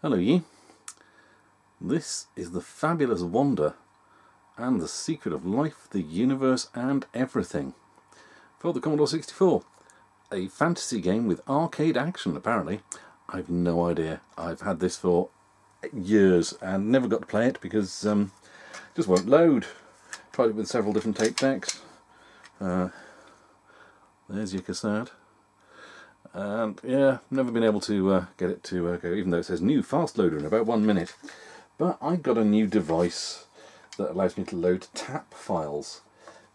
Hello ye. This is the Fabulous Wanda and the Secret of Life, the Universe and Everything for the Commodore 64. A fantasy game with arcade action apparently. I've no idea. I've had this for years and never got to play it because it just won't load. Tried it with several different tape decks. There's your cassette. And yeah, never been able to get it to go, even though it says new fast loader in about 1 minute. But I got a new device that allows me to load tap files,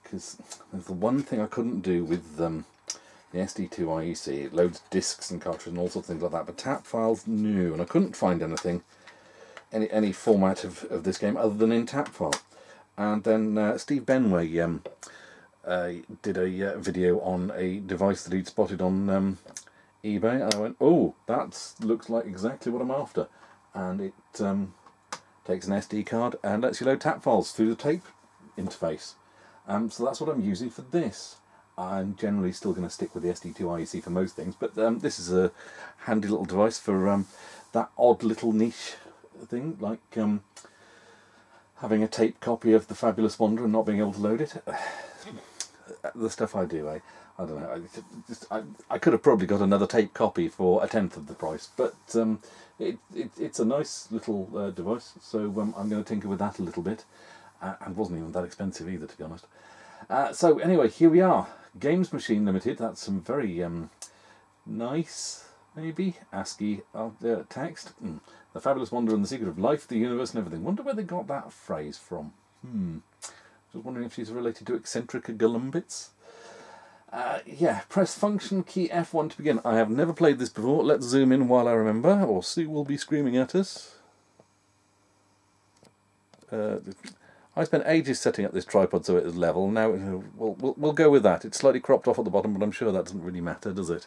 because there's the one thing I couldn't do with the SD2 IEC. It loads discs and cartridges and all sorts of things like that, but tap files, no, and I couldn't find anything, any format of this game other than in tap file. And then Steve Benway did a video on a device that he'd spotted on eBay, and I went, oh, that looks like exactly what I'm after. And it takes an SD card and lets you load tap files through the tape interface. So that's what I'm using for this. I'm generally still going to stick with the SD2 IEC for most things, but this is a handy little device for that odd little niche thing, like having a tape copy of the Fabulous Wanda and not being able to load it. The stuff I do, I don't know. I could have probably got another tape copy for 1/10 of the price, but it's a nice little device, so I'm going to tinker with that a little bit. And wasn't even that expensive either, to be honest. So anyway, here we are. Games Machine Limited. That's some very nice, maybe, ASCII text. The Fabulous Wanda and the Secret of Life, the Universe and Everything. Wonder where they got that phrase from. Just wondering if she's related to Eccentrica Golumbits. Yeah, press function key F1 to begin. I have never played this before. Let's zoom in while I remember, or Sue will be screaming at us. I spent ages setting up this tripod so it is level. Now we'll go with that. It's slightly cropped off at the bottom, but I'm sure that doesn't really matter, does it?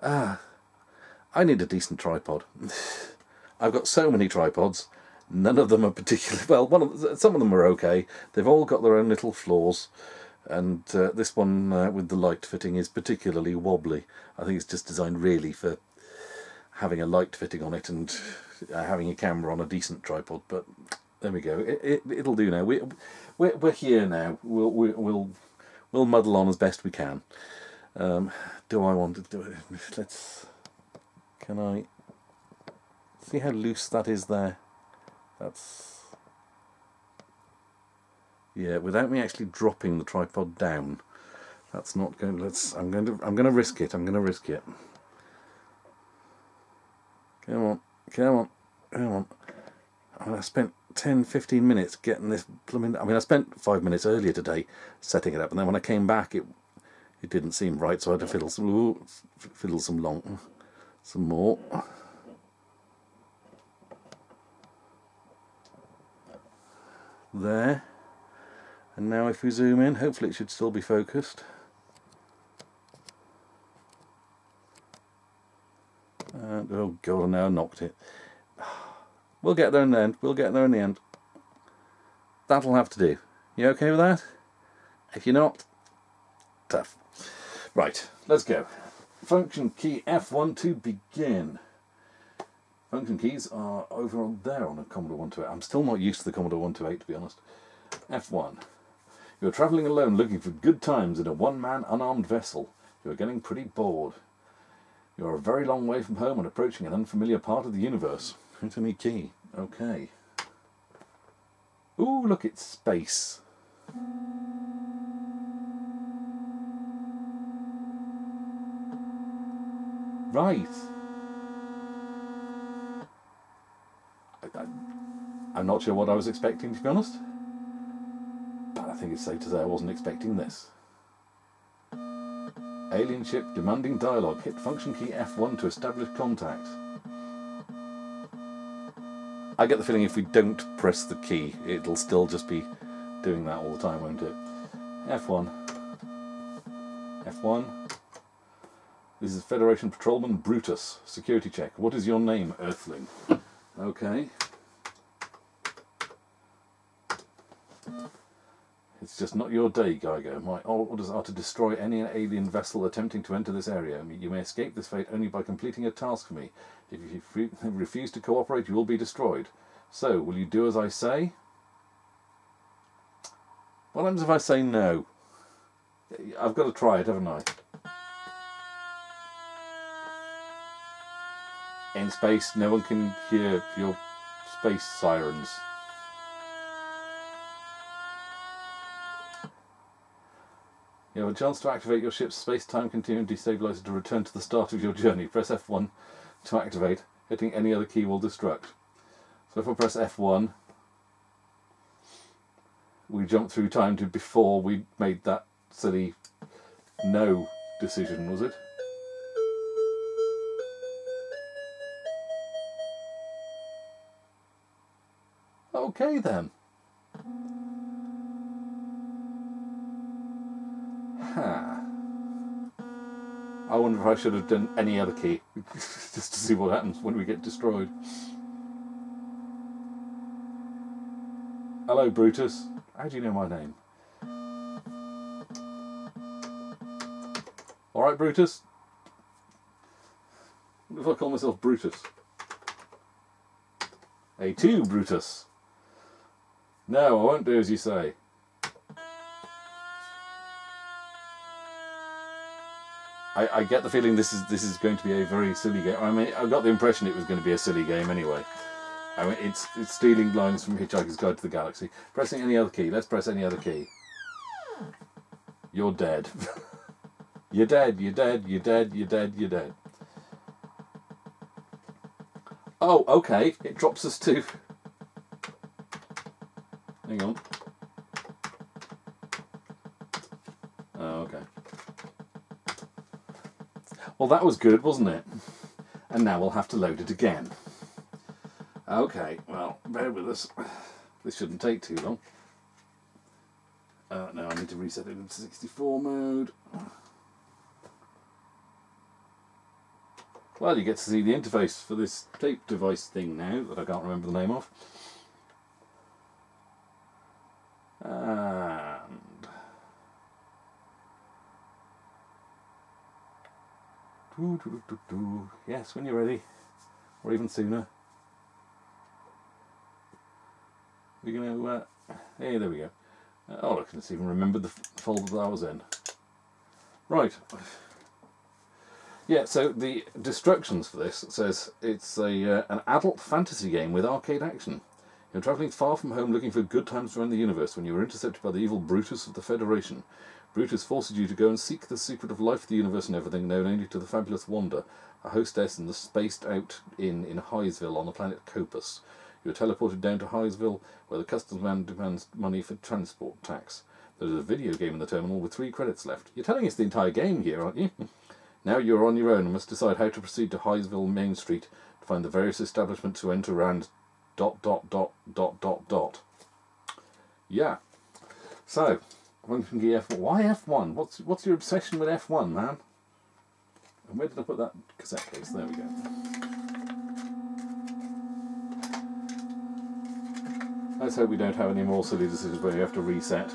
I need a decent tripod. I've got so many tripods. None of them are particularly well. Some of them are okay. They've all got their own little flaws, and this one with the light fitting is particularly wobbly. I think it's just designed really for having a light fitting on it and having a camera on a decent tripod. But there we go. It'll do now. We're here now. We'll muddle on as best we can. Do I want to do it? Can I see how loose that is there? That's, yeah, without me actually dropping the tripod down. That's not going. I'm going to risk it. I'm going to risk it. Come on, come on, come on. I spent 10-15 minutes getting this plumbing. I mean, I spent 5 minutes earlier today setting it up, and then when I came back, it didn't seem right, so I had to fiddle some more. There, and now if we zoom in, hopefully it should still be focused. And, oh god, now I knocked it. We'll get there in the end. We'll get there in the end. That'll have to do. You okay with that? If you're not, tough. Right, let's go. Function key F1 to begin. Function keys are over there on a Commodore 128. I'm still not used to the Commodore 128, to be honest. F1. You're travelling alone looking for good times in a one-man unarmed vessel. You're getting pretty bored. You're a very long way from home and approaching an unfamiliar part of the universe. Hit any key. Okay. Ooh, look, it's space. Right. I'm not sure what I was expecting, to be honest, but I think it's safe to say I wasn't expecting this. Alien ship demanding dialogue. Hit function key F1 to establish contact. I get the feeling if we don't press the key, it'll still just be doing that all the time, won't it? F1. F1. This is Federation Patrolman Brutus. Security check. What is your name, Earthling? Okay. It's just not your day, Geiger. My orders are to destroy any alien vessel attempting to enter this area. You may escape this fate only by completing a task for me. If you refuse to cooperate, you will be destroyed. So, will you do as I say? What happens if I say no? I've got to try it, haven't I? In space, no one can hear your space sirens. You have a chance to activate your ship's space-time continuum destabilizer to return to the start of your journey. Press F1 to activate. Hitting any other key will destruct. So if I press F1, we jump through time to before we made that silly no decision, was it? Okay then. I wonder if I should have done any other key, just to see what happens when we get destroyed. Hello, Brutus. How do you know my name? Alright, Brutus. What if I call myself Brutus? A2, Brutus. No, I won't do as you say. I get the feeling this is going to be a very silly game. I mean, I got the impression it was going to be a silly game anyway. I mean, it's stealing lines from Hitchhiker's Guide to the Galaxy. Pressing any other key. Let's press any other key. You're dead. You're dead. You're dead. You're dead. You're dead. You're dead. Oh, okay. It drops us to. Hang on. Oh, okay. Well, that was good, wasn't it? And now we'll have to load it again. Okay, well, bear with us. This shouldn't take too long. No, I need to reset it into 64 mode. Well, you get to see the interface for this tape device thing now that I can't remember the name of. And yes, when you're ready, or even sooner. We're going to, hey, there we go. Oh, I can even remember the folder that I was in. Right. Yeah, so the instructions for this says it's an adult fantasy game with arcade action. You're travelling far from home looking for good times around the universe when you were intercepted by the evil Brutus of the Federation. Brutus forces you to go and seek the secret of life, the universe and everything, known only to the Fabulous Wanda, a hostess in the spaced-out inn in Highsville on the planet Copus. You are teleported down to Highsville, where the customs man demands money for transport tax. There is a video game in the terminal with 3 credits left. You're telling us the entire game here, aren't you? Now you are on your own and must decide how to proceed to Highsville Main Street to find the various establishments to enter and ... Yeah. So, function key F1. Why F1? What's your obsession with F1, man? And where did I put that cassette case? There we go. Let's hope we don't have any more silly decisions where you have to reset.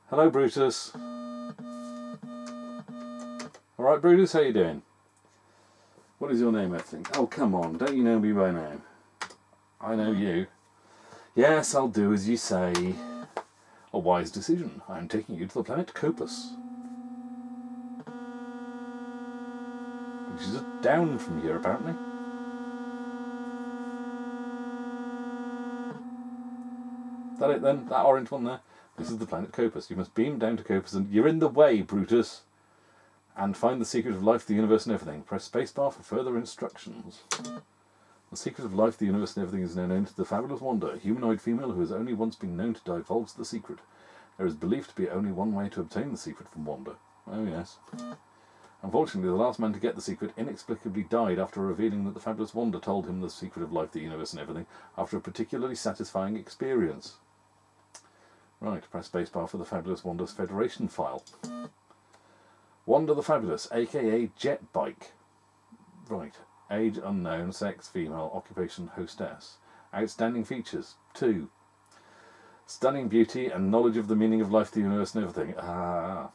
Hello, Brutus. Alright, Brutus, how you doing? What is your name, everything? Oh, come on, don't you know me by now? I know you. Yes, I'll do as you say. A wise decision. I'm taking you to the planet Copus, which is down from here, apparently. Is that it then? That orange one there? This is the planet Copus. You must beam down to Copus and... You're in the way, Brutus! And find the secret of life, the universe and everything. Press spacebar for further instructions. The secret of life, the universe and everything is known only to the Fabulous Wanda, a humanoid female who has only once been known to divulge the secret. There is believed to be only one way to obtain the secret from Wanda. Oh yes. Unfortunately, the last man to get the secret inexplicably died after revealing that the Fabulous Wanda told him the secret of life, the universe and everything after a particularly satisfying experience. Right, press spacebar for the Fabulous Wanda's Federation file. Wanda the Fabulous, aka Jet Bike. Right, Age unknown, sex female, occupation hostess. Outstanding features 2. Stunning beauty and knowledge of the meaning of life, the universe and everything. Ah.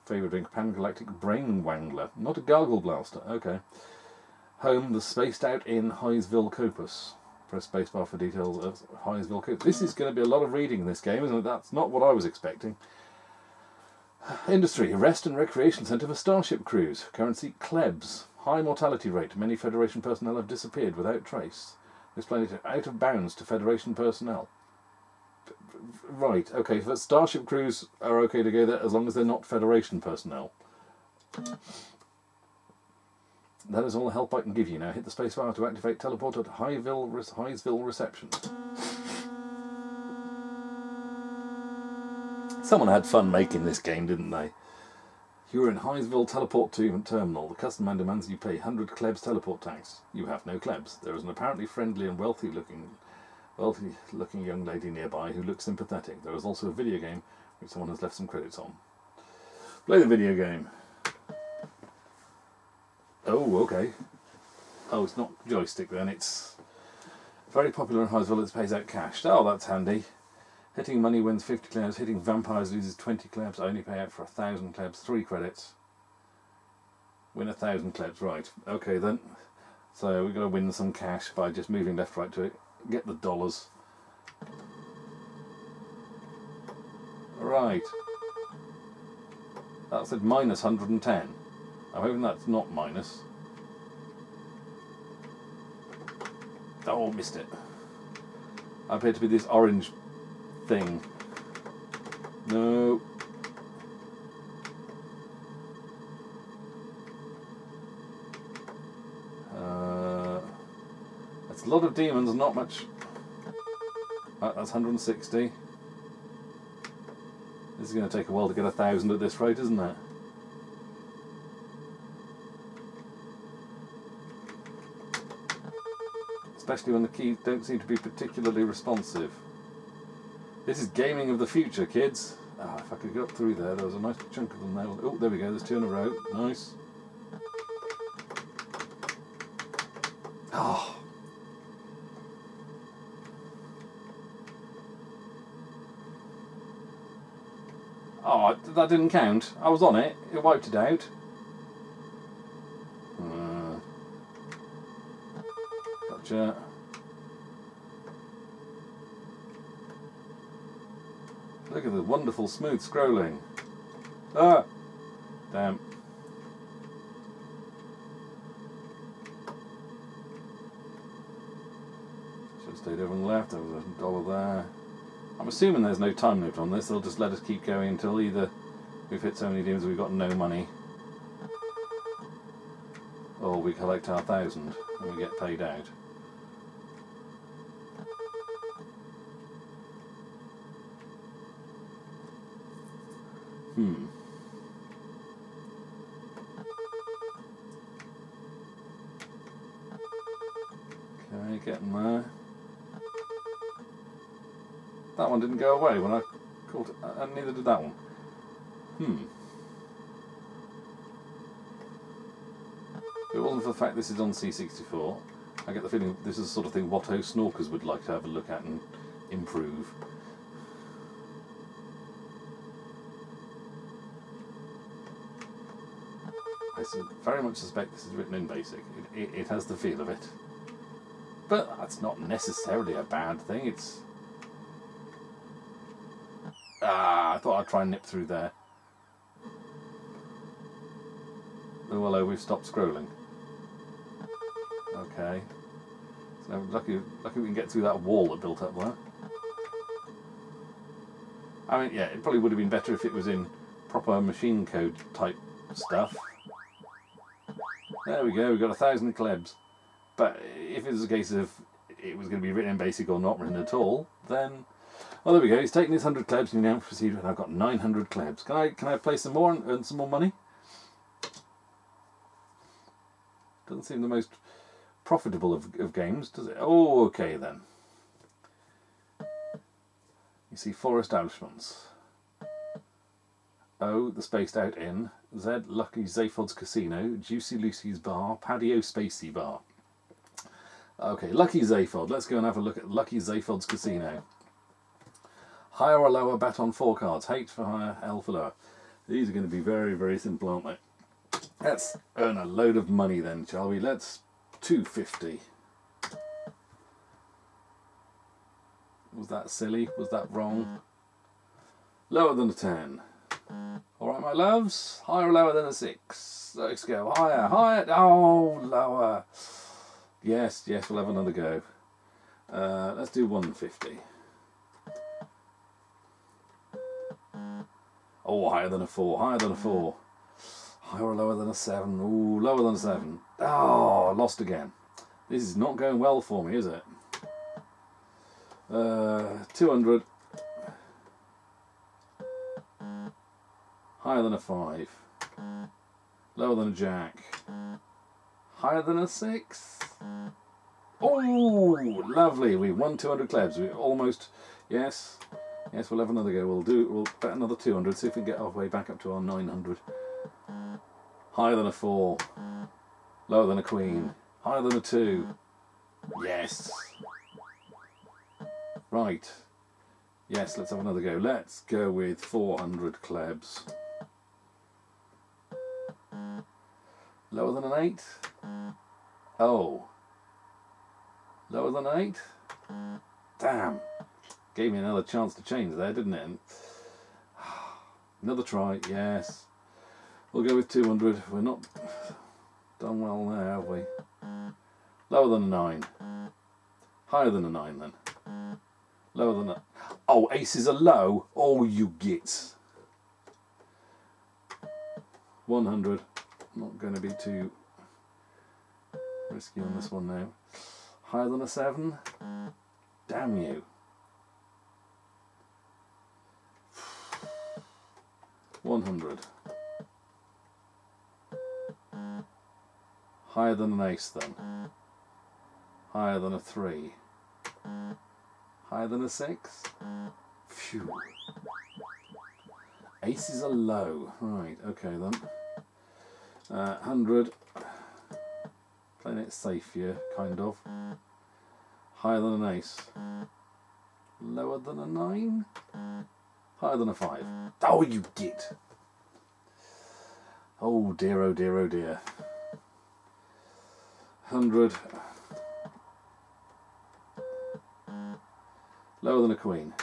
Favourite drink, Pan-Galactic Brain Wangler. Not a gargle blaster, okay. Home, the spaced out inn, Highsville Copus. Press spacebar for details of Highsville Copus. This is going to be a lot of reading in this game, isn't it? That's not what I was expecting. Industry, rest and recreation centre for starship crews. Currency, klebs. High mortality rate. Many Federation personnel have disappeared without trace. This planet is out of bounds to Federation personnel. Right, okay, so starship crews are okay to go there as long as they're not Federation personnel. That is all the help I can give you now. Hit the spacebar to activate teleport at Highsville Reception. Someone had fun making this game, didn't they? You are in Highsville Teleport to Terminal. The custom man demands you pay 100 klebs teleport tax. You have no klebs. There is an apparently friendly and wealthy looking young lady nearby who looks sympathetic. There is also a video game which someone has left some credits on. Play the video game. Oh, okay. Oh, it's not joystick then, it's very popular in Highsville. It pays out cash. Oh, that's handy. Hitting money wins 50 klebs. Hitting vampires loses 20 klebs. I only pay out for 1,000 klebs. 3 credits. Win 1,000 klebs. Right. Okay then. So we've got to win some cash by just moving left, right to it. Get the dollars. Right. That said minus 110. I'm hoping that's not minus. Oh, missed it. I appear to be this orange thing. No. That's a lot of demons, not much. That's 160. This is going to take a while to get 1,000 at this rate, isn't it? Especially when the keys don't seem to be particularly responsive. This is gaming of the future, kids. Ah, if I could get up through there, there was a nice chunk of them there. Oh, there we go, there's 2 in a row. Nice. Oh. Oh, that didn't count. I was on it. It wiped it out. Gotcha. Look at the wonderful smooth scrolling. Ah! Damn. Should have stayed over on the left. There was a dollar there. I'm assuming there's no time limit on this. They'll just let us keep going until either we've hit so many demons we've got no money, or we collect our 1,000 and we get paid out. Okay, getting there. That one didn't go away when I caught it, and neither did that one. If it wasn't for the fact this is on C64, I get the feeling this is the sort of thing Watto snorkers would like to have a look at and improve. I very much suspect this is written in BASIC. It has the feel of it. But that's not necessarily a bad thing. It's... Ah, I thought I'd try and nip through there. Oh, hello, we've stopped scrolling. Okay. So lucky we can get through that wall that built up there. I mean, yeah, it probably would have been better if it was in proper machine code type stuff. There we go, we've got 1,000 klebs. But if it was a case of it was going to be written in BASIC or not written at all, then... Well, there we go, he's taking his 100 klebs and now proceed, and I've got 900 klebs. Can I play some more and earn some more money? Doesn't seem the most profitable of games, does it? Oh, okay then. You see 4 establishments. O, the Spaced Out Inn. Z, Lucky Zaphod's Casino. Juicy Lucy's Bar. Patio Spacey Bar. Okay, Lucky Zaphod. Let's go and have a look at Lucky Zaphod's casino. Higher or lower, bet on 4 cards. H for higher, L for lower. These are going to be very, very simple, aren't they? Let's earn a load of money then, shall we? Let's 250. Was that silly? Was that wrong? Lower than a 10. Alright, my loves. Higher or lower than a 6. Let's go. Higher, higher. Oh, lower. Yes, yes, we'll have another go. Let's do 150. Oh, higher than a 4. Higher than a 4. Higher or lower than a 7. Ooh, lower than a 7. Oh, lost again. This is not going well for me, is it? 200. Higher than a 5. Lower than a jack. Higher than a 6. Oh, lovely. We won 200 klebs. We almost, yes. Yes, we'll have another go. We'll bet another 200, see if we can get our way back up to our 900. Higher than a 4. Lower than a queen. Higher than a 2. Yes. Right. Yes, let's have another go. Let's go with 400 klebs. Lower than an 8? Oh. Lower than an 8? Damn. Gave me another chance to change there, didn't it? Another try, yes. We'll go with 200. We're not done well there, have we? Lower than a 9. Higher than a 9 then. Lower than a... Oh, aces are low. Oh, you git. 100. Not going to be too risky on this one now. Higher than a 7. Damn you. 100. Higher than an ace then. Higher than a 3. Higher than a 6. Phew. Aces are low. Right, okay then. 100. Playing it safe here, kind of. Higher than an ace. Lower than a 9. Higher than a 5. Oh, you git. Oh dear, oh dear, oh dear. 100. Lower than a queen.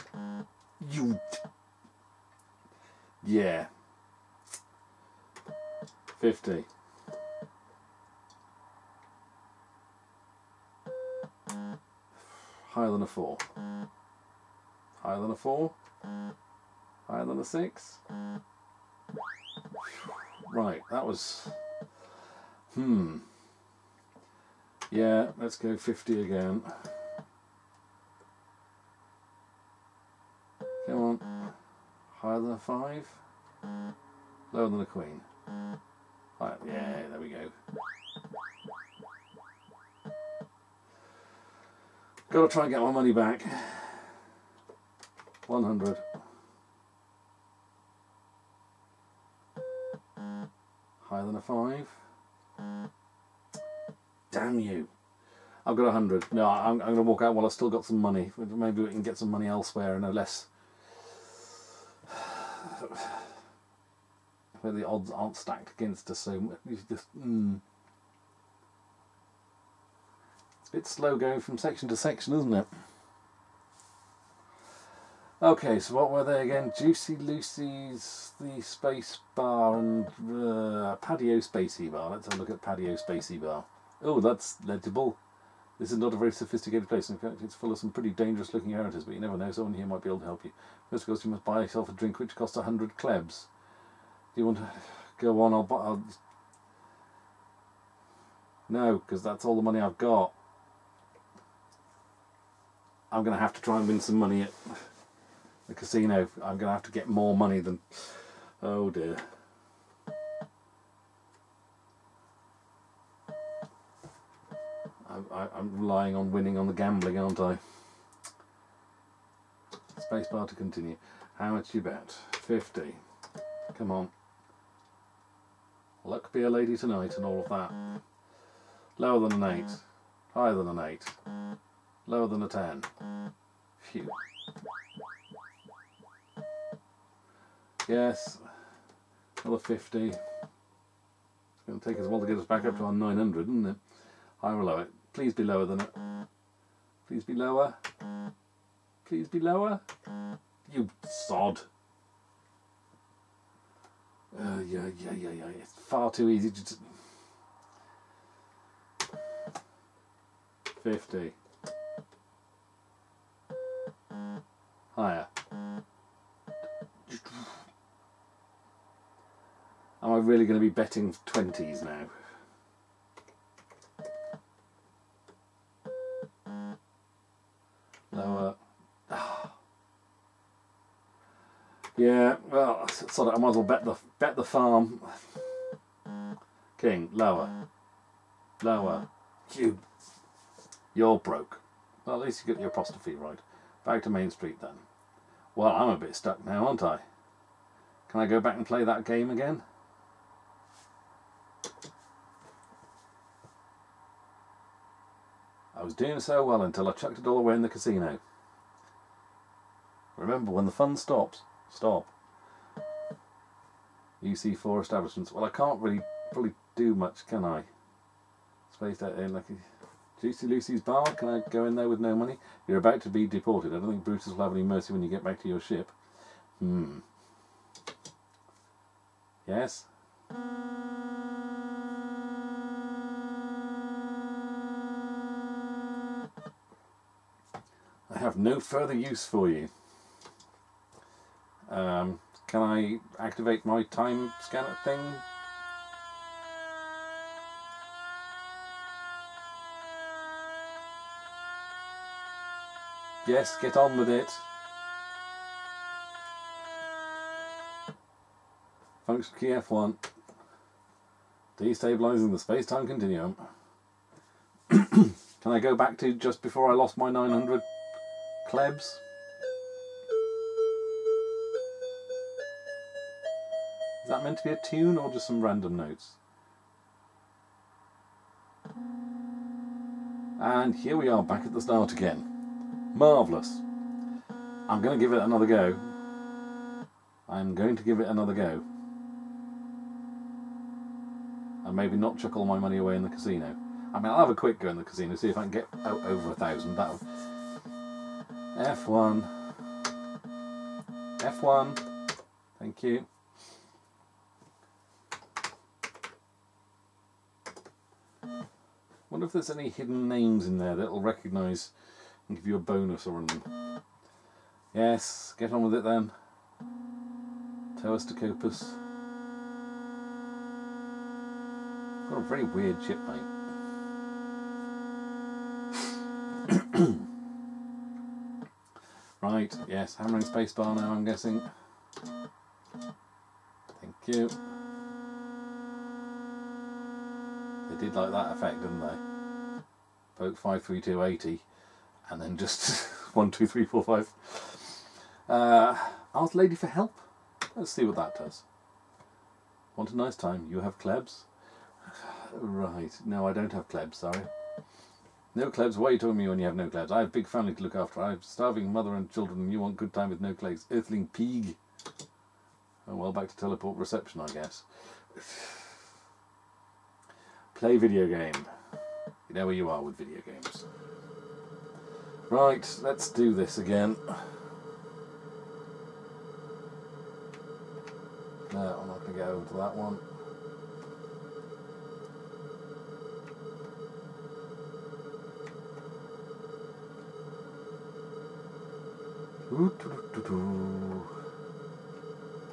You. Yeah. 50. Higher than a 4. Higher than a 4. Higher than a 6. Right, that was... Yeah, let's go 50 again. Come on. Higher than a 5. Lower than a queen. Right, yeah, there we go. Gotta try and get my money back. 100. Higher than a 5. Damn you. I've got 100. No, I'm going to walk out while I've still got some money. Maybe we can get some money elsewhere and a less... where the odds aren't stacked against us, so it's just... It's a bit slow going from section to section, isn't it? Okay, so what were they again? Juicy Lucy's, the Space Bar, and Patio Spacey Bar. Let's have a look at Patio Spacey Bar. Oh, that's legible. This is not a very sophisticated place. In fact, it's full of some pretty dangerous looking characters, but you never know, someone here might be able to help you. First of course, you must buy yourself a drink which costs 100 klebs. Do you want to go on? I'll... No, because that's all the money I've got. I'm going to have to try and win some money at the casino. I'm going to have to get more money than... Oh dear. I'm relying on winning on the gambling, aren't I? Spacebar to continue. How much you bet? 50. Come on. Luck be a lady tonight and all of that. Lower than an 8. Higher than an 8. Lower than a 10. Phew. Yes. Another 50. It's going to take us a while to get us back up to our 900, isn't it? Higher or lower? Please be lower than it. Please be lower. Please be lower. You sod. Yeah. It's far too easy to... 50. Higher. Am I really going to be betting 20s now? Lower. Yeah, well, sort of, I might as well bet the farm. King, lower. Lower. You're broke. Well, at least you get your apostrophe right. Back to Main Street then. Well, I'm a bit stuck now, aren't I? Can I go back and play that game again? I was doing so well until I chucked it all away in the casino. Remember, when the fun stops, stop. UC4 establishments. Well, I can't really do much, can I? Spaced out there like Juicy Lucy's bar. Can I go in there with no money? You're about to be deported. I don't think Brutus will have any mercy when you get back to your ship. Yes? I have no further use for you. Can I activate my time scanner thing? Yes, get on with it. Function key F1. Destabilizing the space-time continuum. Can I go back to just before I lost my 900 klebs? Is that meant to be a tune or just some random notes? And here we are back at the start again. Marvellous. I'm going to give it another go. I'm going to give it another go. And maybe not chuck all my money away in the casino. I mean, I'll have a quick go in the casino, see if I can get over 1,000. That'll... F1. F1. Thank you. Wonder if there's any hidden names in there that'll recognise and give you a bonus or anything. Yes, get on with it then. Toast to Copus. Got a very weird ship, mate. Right, yes, hammering spacebar now, I'm guessing. Thank you. They did like that effect, didn't they? Poke 5, 3, 2, 80, and then just 1, 2, 3, 4, 5. Ask lady for help. Let's see what that does. Want a nice time? You have klebs? Right. No, I don't have klebs, sorry. No klebs? Why are you telling me when you have no klebs? I have a big family to look after. I have a starving mother and children, and you want good time with no klebs. Earthling pig. Oh well, back to teleport reception, I guess. Play video game. You know where you are with video games. Right, let's do this again. No, I'm not going to go over to that one.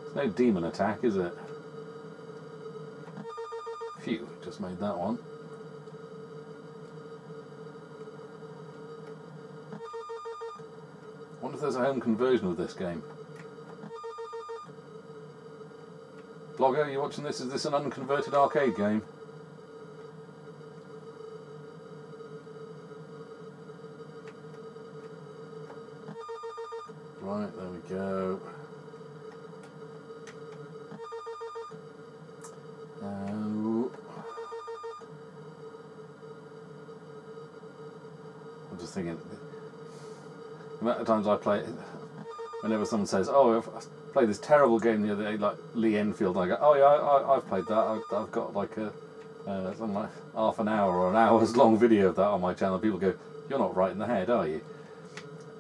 It's no demon attack, is it? Phew, just made that one. I wonder if there's a home conversion of this game. Blogger, are you watching this? Is this an unconverted arcade game? Right, there we go. just thinking, the amount of times I play it, whenever someone says, "Oh, I've played this terrible game the other day," like Lee Enfield, I go, "Oh yeah, I've played that. I've got like something like half an hour or an hour's long video of that on my channel." People go, "You're not right in the head, are you?"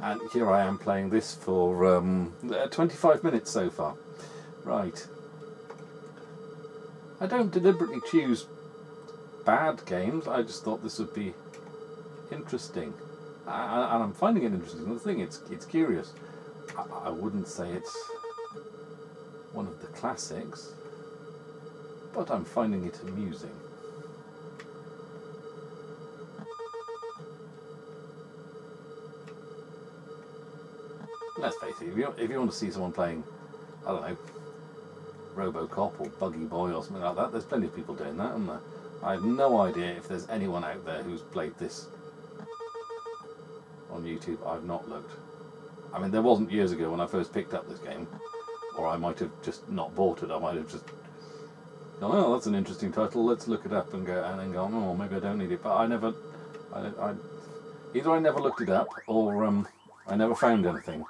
And here I am playing this for 25 minutes so far. Right. I don't deliberately choose bad games. I just thought this would be interesting, and I'm finding it interesting. The thing, it's curious. I wouldn't say it's one of the classics, but I'm finding it amusing. Let's face it, if you want to see someone playing, I don't know, RoboCop or Buggy Boy or something like that, there's plenty of people doing that, isn't there? I have no idea if there's anyone out there who's played this on YouTube. I've not looked. I mean, there wasn't years ago when I first picked up this game, or I might have just not bought it. I might have just gone, "Oh, that's an interesting title, let's look it up," and then go, "Oh, maybe I don't need it." But either I never looked it up, or I never found anything,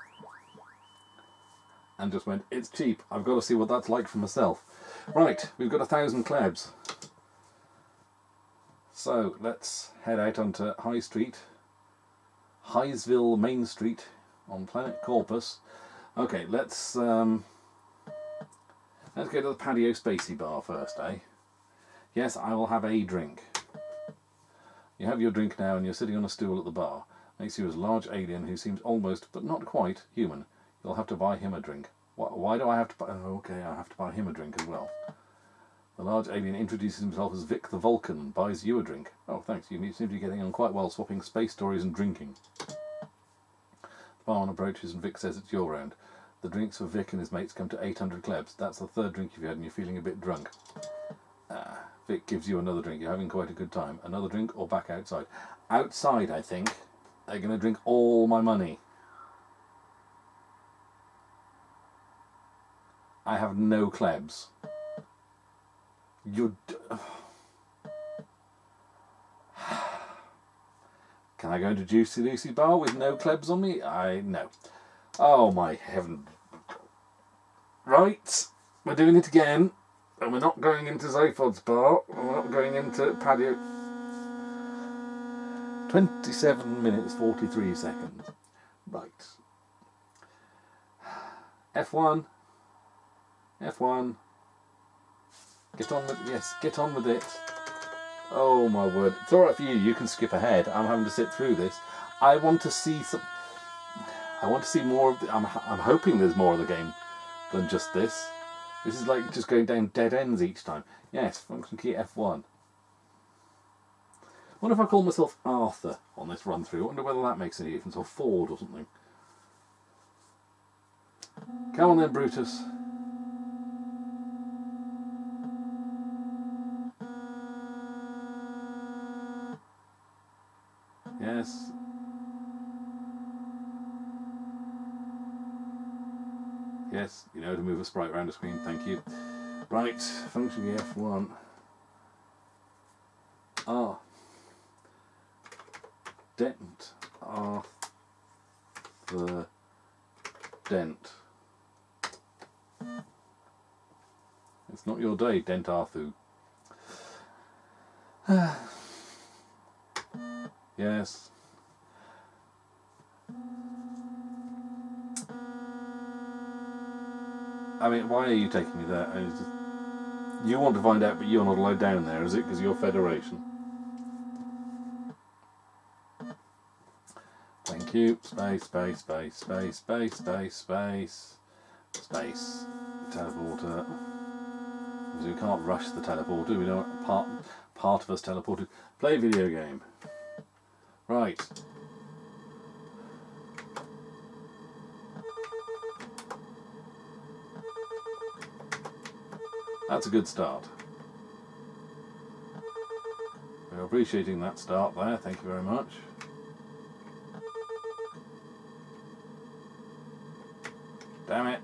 and just went, "It's cheap, I've got to see what that's like for myself." Right, we've got 1,000 klebs. So let's head out onto High Street, Highsville Main Street on Planet Corpus. Okay, let's go to the Patio Spacey Bar first, eh? Yes, I will have a drink. You have your drink now and you're sitting on a stool at the bar. Makes you as a large alien who seems almost, but not quite, human. You'll have to buy him a drink. Why do I have to buy... Oh, okay, I have to buy him a drink as well. The large alien introduces himself as Vic the Vulcan and buys you a drink. Oh, thanks, you seem to be getting on quite well swapping space stories and drinking. The barman approaches and Vic says it's your round. The drinks for Vic and his mates come to 800 klebs. That's the third drink you've had and you're feeling a bit drunk. Vic gives you another drink. You're having quite a good time. Another drink or back outside? Outside, I think. They're going to drink all my money. I have no klebs. Can I go into Juicy Lucy's bar with no klebs on me? No. Oh my heaven. Right, we're doing it again. And we're not going into Zayfod's bar. We're not going into Patio. 27 minutes 43 seconds. Right. F1. F1. Get on with it. Yes, get on with it. Oh my word. It's alright for you. You can skip ahead. I'm having to sit through this. I want to see some... I want to see more of the... I'm hoping there's more of the game than just this. This is like just going down dead ends each time. Yes, function key F1. What if I call myself Arthur on this run through? I wonder whether that makes any difference, or Ford or something. Come on then, Brutus. Yes. Yes, you know how to move a sprite around a screen, thank you. Right, function F1. Ah. Dent. Arthur. Dent. It's not your day, Dent Arthur. Yes. I mean, why are you taking me there? You want to find out, but you're not allowed down there, is it? Because you're Federation. Thank you. Space, space, space, space, space, space, space, space. Teleporter. Because we can't rush the teleporter. We don't want part of us teleported. Play video game. Right. That's a good start. We're appreciating that start there, thank you very much. Damn it.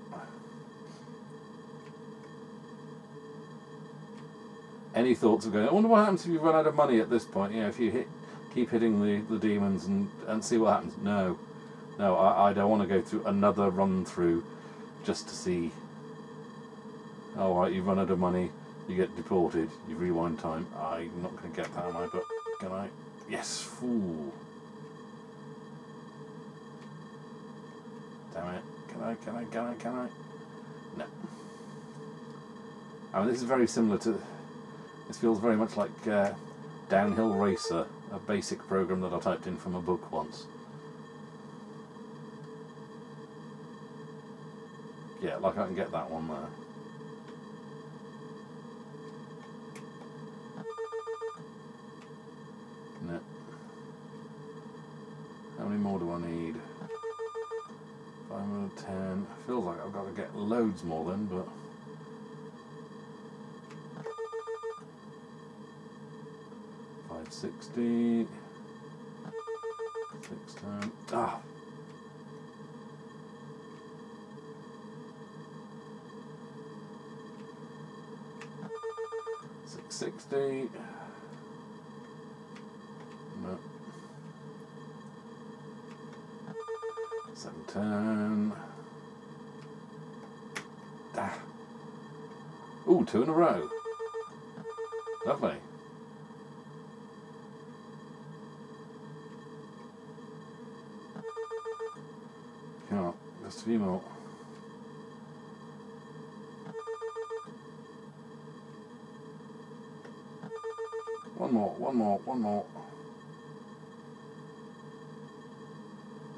Any thoughts of going, I wonder what happens if you run out of money at this point? You know, if you hit keep hitting the demons and see what happens. No. No, I don't want to go through another run through just to see. Alright, you've run out of money, you get deported, you rewind time. I'm not going to get that, am I? But can I? Yes! Ooh. Damn it. Can I? No. I mean, this is very similar to... This feels very much like Downhill Racer, a basic program that I typed in from a book once. Yeah, like I can get that one there. No. How many more do I need? 510. Feels like I've got to get loads more then, but... $560. 610. Ah! $660. No. 710. Ah. Ooh, 2 in a row. Lovely. Come on, just a few more. One more.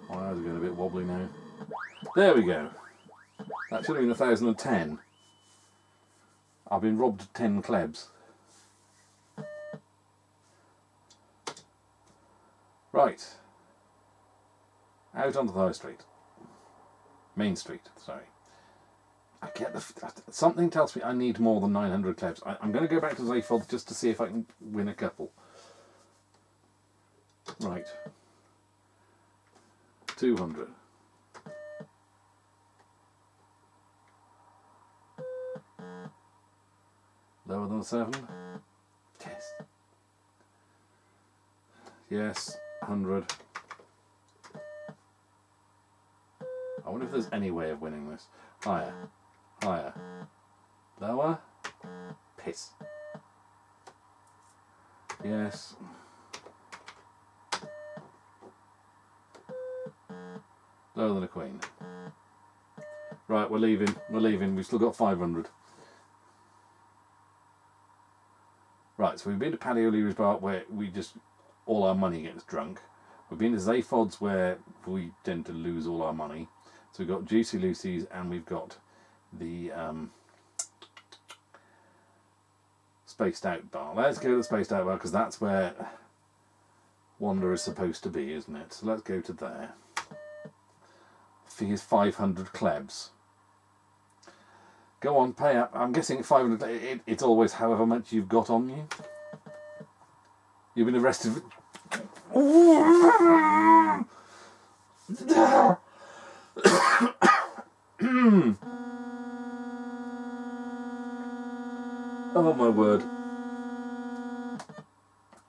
My eyes are getting a bit wobbly now. There we go. That should have been 1,010. I've been robbed 10 klebs. Right. Out onto the high street. Main street, sorry. I get something tells me I need more than 900 klebs. I'm going to go back to Zaphod just to see if I can win a couple. Right. 200. Lower than 7. Yes. Yes. 100. I wonder if there's any way of winning this. Higher. Higher. Lower. Piss. Yes. Lower than a queen. Right, we're leaving. We're leaving. We've still got 500. Right, so we've been to Paddy O'Leary's bar where we just all our money gets drunk. We've been to Zaphod's where we tend to lose all our money. So we've got Juicy Lucy's and we've got the Spaced Out bar. Let's go to the Spaced Out bar because that's where Wanda is supposed to be, isn't it? So let's go to there. Fee is 500 klebs. Go on, pay up. I'm guessing 500. It's always however much you've got on you. You've been arrested. Oh my word.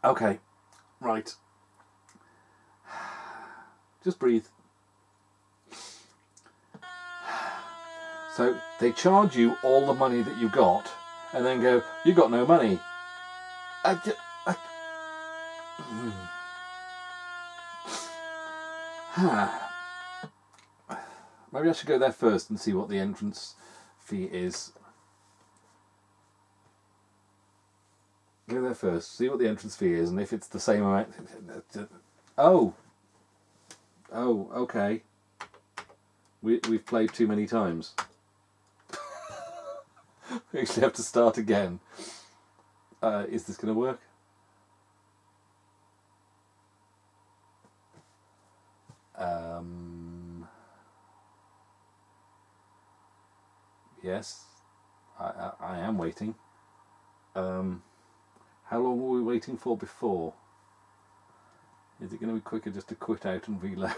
Okay, right. Just breathe. So they charge you all the money that you got and then go, you got no money. Maybe I should go there first and see what the entrance fee is. Go there first, see what the entrance fee is, and if it's the same amount... Oh! Oh, okay. We've played too many times. We actually have to start again. Is this going to work? Yes, I am waiting. How long were we waiting for before? Is it going to be quicker just to quit out and reload?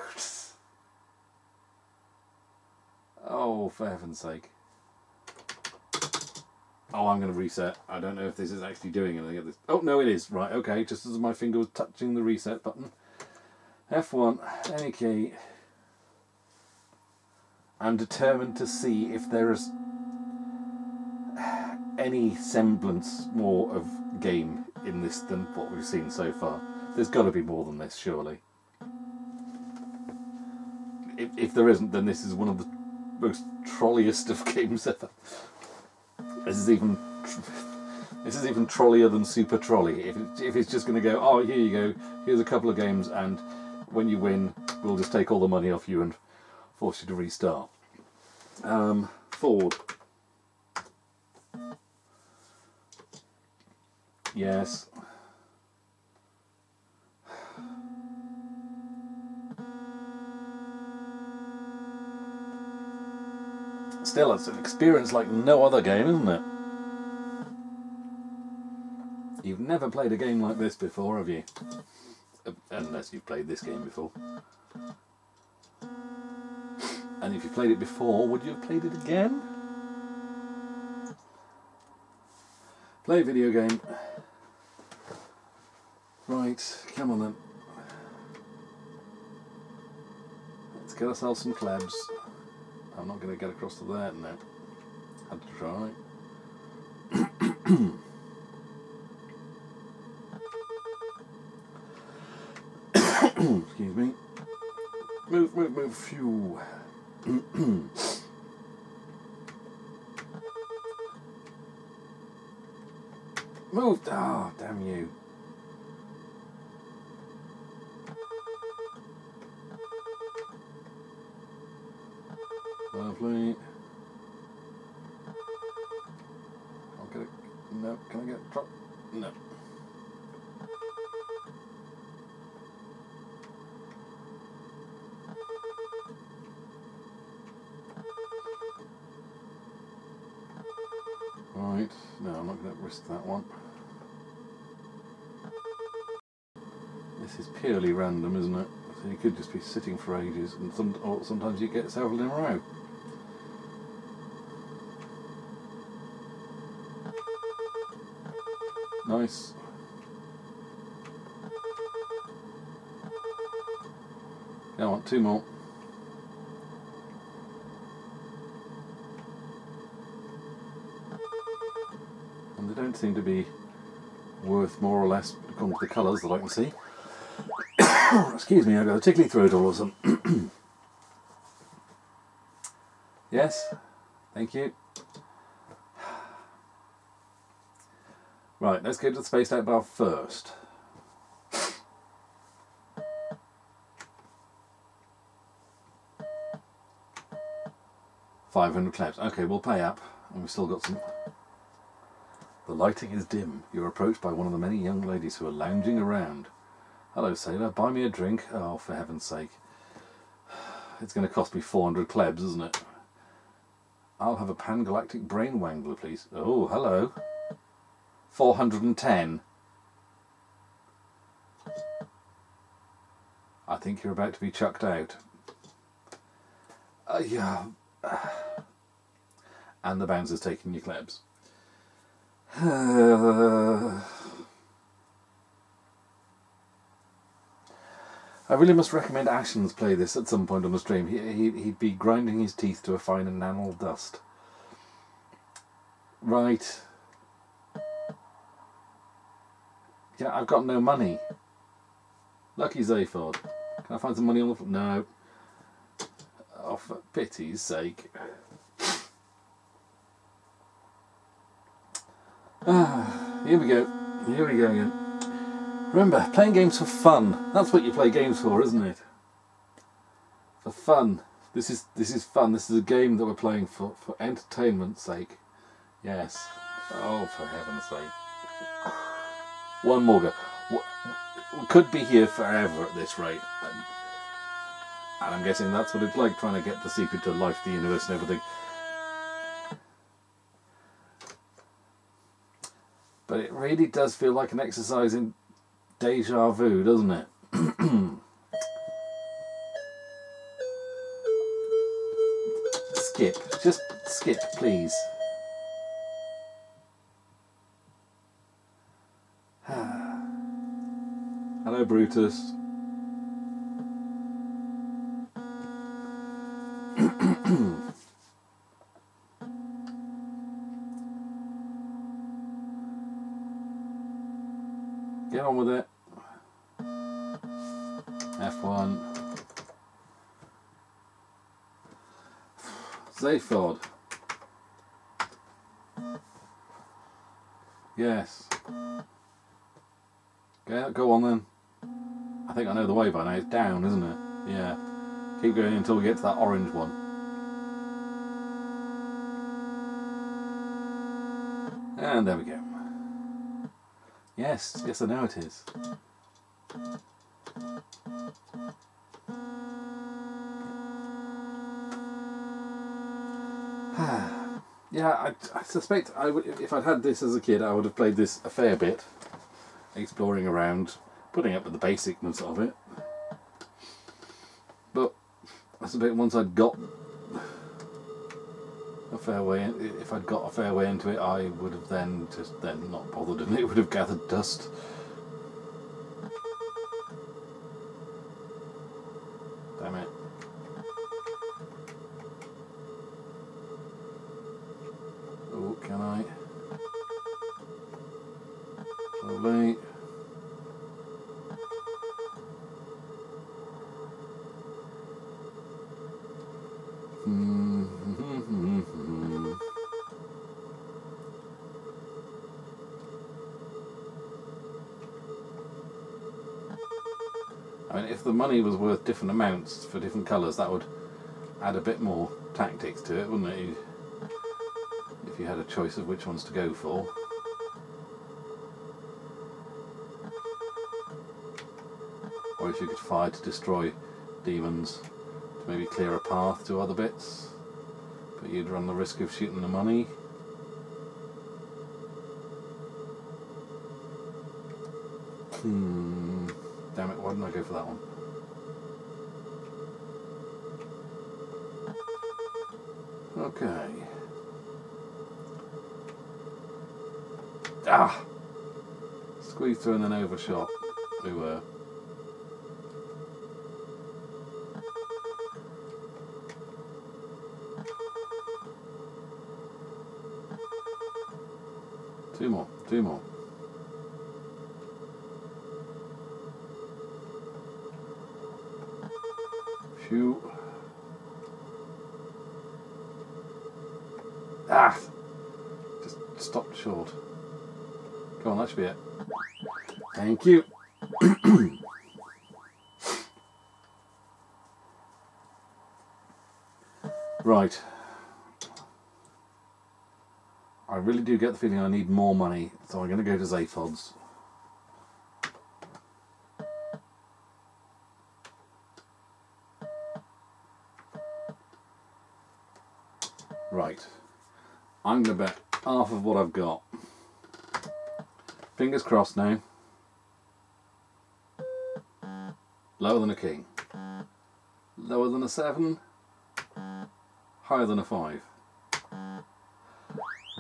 Oh, for heaven's sake. Oh, I'm going to reset. I don't know if this is actually doing anything at this. Oh, no, it is. Right, okay, just as my finger was touching the reset button. F1, any key. I'm determined to see if there is any semblance more of game in this than what we've seen so far. There's got to be more than this, surely. If there isn't, then this is one of the most trolliest of games ever. This is even trollier than Super Trolley. If it's just going to go, oh, here you go, here's a couple of games, and when you win, we'll just take all the money off you and force you to restart. Forward. Yes. Still, it's an experience like no other game, isn't it? You've never played a game like this before, have you? Unless you've played this game before. And if you played it before, would you have played it again? Play a video game. Right, come on then. Let's get ourselves some klebs. I'm not going to get across to there, no. Had to try. Excuse me. Move, phew. Move! Ah, oh, damn you. Lovely. I'll get it. No, can I get a drop? No. Right, no, I'm not going to risk that one. This is purely random, isn't it? So you could just be sitting for ages, and sometimes you get several in a row. Nice. I want two more. And they don't seem to be worth more or less according to the colours that I can see. Excuse me, I've got a tickly throat all of a sudden. Yes, thank you. Right, let's go to the spaced out bar first. $500 klebs. Okay, we'll pay up, and we've still got some. The lighting is dim. You're approached by one of the many young ladies who are lounging around. Hello, sailor. Buy me a drink. Oh, for heaven's sake. It's going to cost me 400 klebs, isn't it? I'll have a pan-galactic brain wangler, please. Oh, hello. 410. I think you're about to be chucked out. Yeah. And the bouncer's taking your klebs. I really must recommend Ashens play this at some point on the stream. He'd be grinding his teeth to a fine enamel dust. Right. Yeah, I've got no money. Lucky Zaphod. Can I find some money on the floor? No. Oh, for pity's sake. Here we go. Here we go again. Remember, playing games for fun. That's what you play games for, isn't it? For fun. This is fun. This is a game that we're playing for entertainment's sake. Yes. Oh, for heaven's sake. One more go. We could be here forever at this rate. And I'm guessing that's what it's like, trying to get the secret to life, the universe and everything. But it really does feel like an exercise in deja vu, doesn't it? Skip. Just skip, please. Bye, Brutus. Get on with it. F1. Zaphod. Yes. Okay, go on then. I think I know the way by now. It's down, isn't it? Yeah. Keep going until we get to that orange one. And there we go. Yes, yes I know it is. Yeah, I suspect I would, if I'd had this as a kid, I would have played this a fair bit, exploring around, putting up with the basicness of it. But I suspect once I'd got a fair way, if I'd got a fair way into it, I would have then just not bothered, and it would have gathered dust. Damn it. Oh, can I? Lovely. I mean, if the money was worth different amounts for different colours, that would add a bit more tactics to it, wouldn't it? If you had a choice of which ones to go for. Or if you could fire to destroy demons to maybe clear a path to other bits, but you'd run the risk of shooting the money. Damn it, why didn't I go for that one? Okay. Ah! Squeeze through and then overshot. We were. Two more, two more. Phew. Ah! Just stopped short. Come on, that should be it. Thank you. Right. I really do get the feeling I need more money, so I'm going to go to Zaphods. Right. I'm going to bet half of what I've got. Fingers crossed now. Lower than a king. Lower than a 7. Higher than a 5.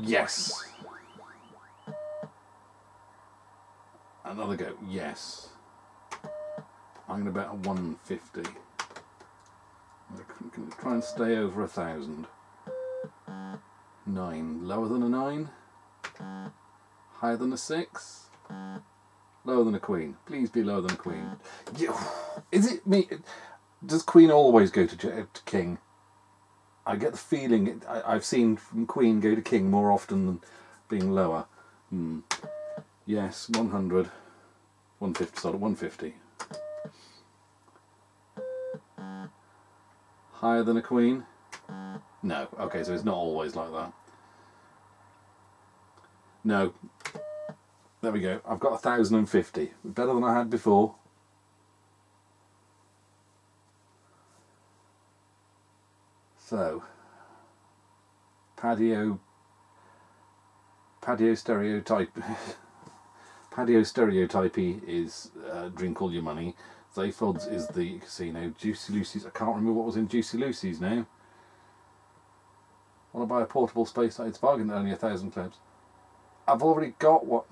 Yes! Another go. Yes. I'm going to bet a 150. I'm going to try and stay over 1,000. 9. Lower than a 9. Higher than a 6. Lower than a queen. Please be lower than a queen. Yeah. Is it me? Does queen always go to king? I get the feeling I've seen queen go to king more often than being lower. Yes, 100. 150, sorry, 150. Higher than a queen? No. Okay, so it's not always like that. No. There we go. I've got 1,050. Better than I had before. So, patio stereotypy is drink all your money. Zaphods is the casino. Juicy Lucy's, I can't remember what was in Juicy Lucy's now. Want to buy a portable space? It's bargain at only 1,000 clubs. I've already got one.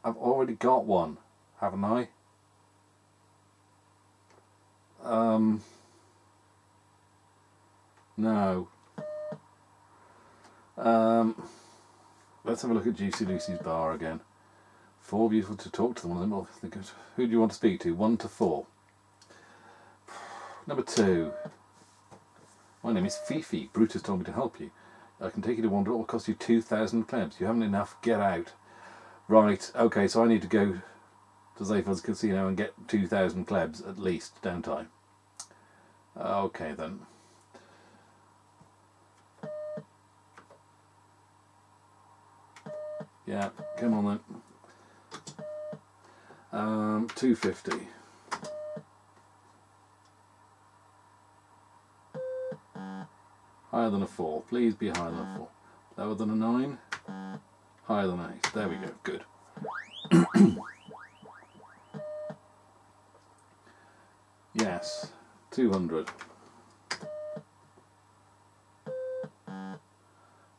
I've already got one. haven't I? No. Let's have a look at Juicy Lucy's bar again. 4 beautiful to talk to them. One of them. Well, who do you want to speak to? 1 to 4. Number 2. My name is Fifi. Brutus told me to help you. I can take you to Wanda. It will cost you 2,000 klebs. You haven't enough. Get out. Right. Okay. So I need to go to Zayford's casino and get 2,000 klebs at least, don't I? Okay then. Yeah, come on then. 250. Higher than a 4. Please be higher than a 4. Lower than a 9. Higher than an 8. There we go. Good. Yes. 200.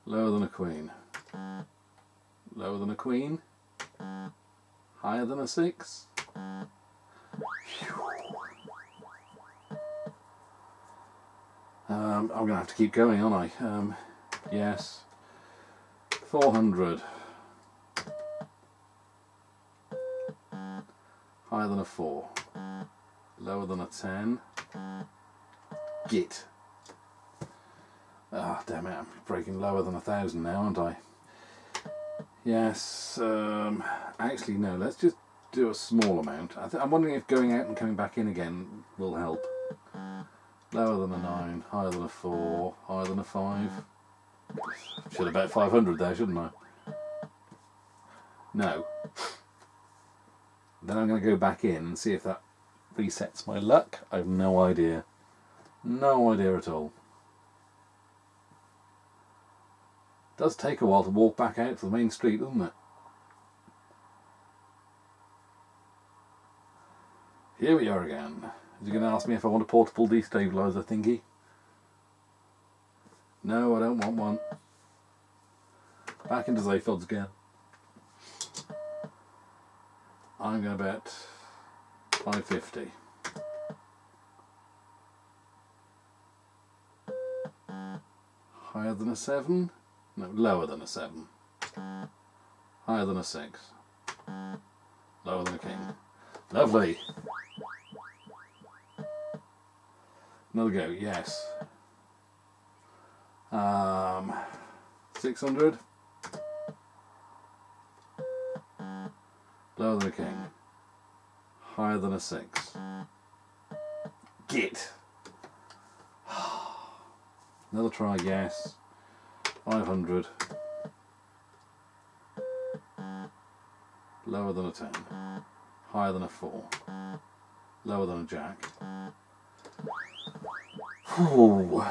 Lower than a queen. Lower than a queen. Higher than a 6. I'm going to have to keep going, aren't I? Yes. 400. Higher than a 4. Lower than a 10. Git. Ah, oh, damn it, I'm breaking lower than 1,000 now, aren't I? Yes, actually no, let's just do a small amount. I'm wondering if going out and coming back in again will help. Lower than a 9, higher than a 4, higher than a 5. Should have bet 500 there, shouldn't I? No. Then I'm going to go back in and see if that resets my luck. I have no idea. No idea at all. It does take a while to walk back out to the main street, doesn't it? Here we are again. Is he going to ask me if I want a portable destabiliser thingy? No, I don't want one. Back into Zayfelds again. I'm going to bet 550. Higher than a 7? No, lower than a 7. Higher than a 6. Lower than a king. Lovely. Another go, yes. 600. Lower than a king. Higher than a 6. Git. Another try, yes. 500. Lower than a 10. Higher than a 4. Lower than a jack. Ooh.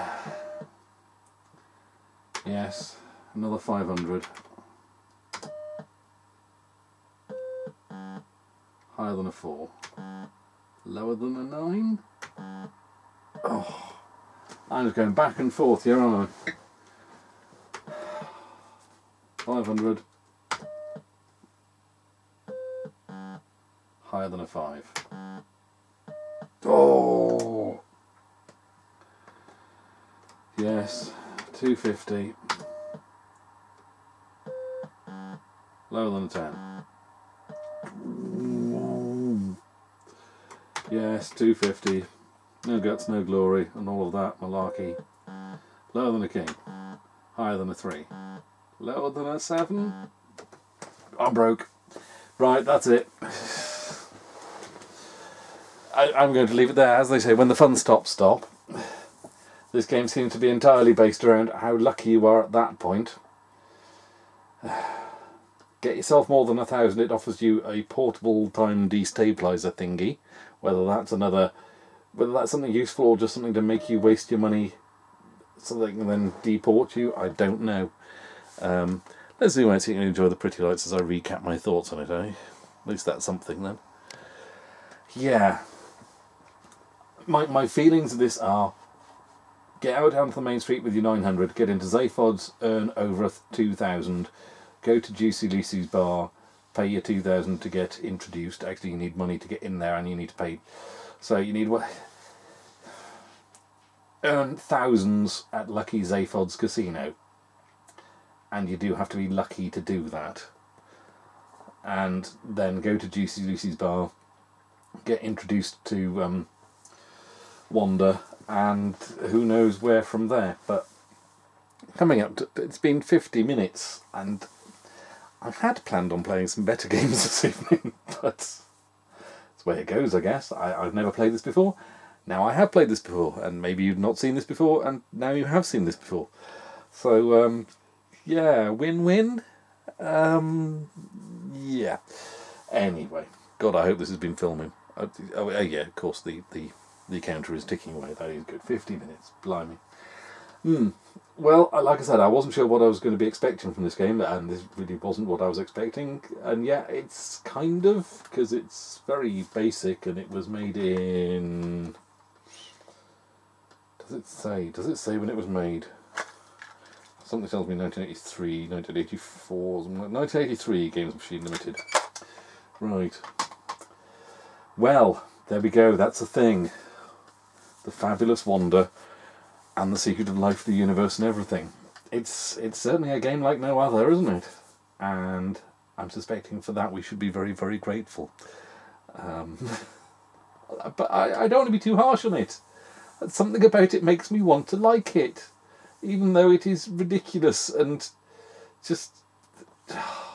Yes, another 500. Higher than a 4. Lower than a 9. Oh, I'm just going back and forth here, aren't I? 500. Higher than a 5. Oh! Yes, 250. Lower than a 10. Yes, 250. No guts, no glory, and all of that malarkey. Lower than a king. Higher than a 3. Lower than a 7. I'm broke. Right, that's it. I'm going to leave it there. As they say, when the fun stops, stop. This game seems to be entirely based around how lucky you are at that point. Get yourself more than 1,000, it offers you a portable time destabilizer thingy. Whether that's something useful or just something to make you waste your money so they can then deport you, I don't know. Let's zoom out so you can enjoy the pretty lights as I recap my thoughts on it, eh? At least that's something then. Yeah. My feelings of this are: get out onto the main street with your 900, get into Zayfod's, earn over 2,000, go to Juicy Lucy's bar, pay your 2,000 to get introduced. Actually, you need money to get in there, and you need to pay. So you need earn thousands at Lucky Zaphod's casino, and you do have to be lucky to do that. And then go to Juicy Lucy's bar, get introduced to Wanda, and who knows where from there. But coming up to, it's been 50 minutes, and I had planned on playing some better games this evening, but it's the way it goes, I guess. I've never played this before. Now I have played this before, and maybe you've not seen this before, and now you have seen this before. So, yeah, win-win? Yeah. Anyway, God, I hope this has been filming. Yeah, of course, the counter is ticking away. That is good. 50 minutes. Blimey. Well, like I said, I wasn't sure what I was going to be expecting from this game, and this really wasn't what I was expecting. And yeah, it's kind of, because it's very basic, and it was made in... Does it say when it was made? Something tells me 1983, 1984, 1983 Games Machine Limited. Right. Well, there we go, that's a thing. The Fabulous Wanda and the Secret of Life, the Universe and Everything. It's certainly a game like no other, isn't it? And I'm suspecting for that we should be very, very grateful. But I don't want to be too harsh on it. Something about it makes me want to like it, even though it is ridiculous and just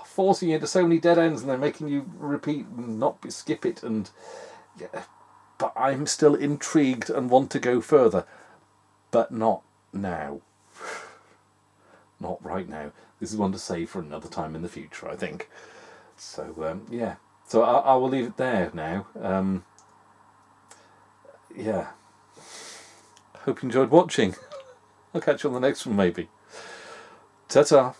forcing you into so many dead ends and then making you repeat and not skip it. And yeah, but I'm still intrigued and want to go further, but not now. Not right now. This is one to save for another time in the future, I think. So yeah, so I will leave it there now. Yeah. Hope you enjoyed watching. I'll catch you on the next one, maybe. Ta-ta.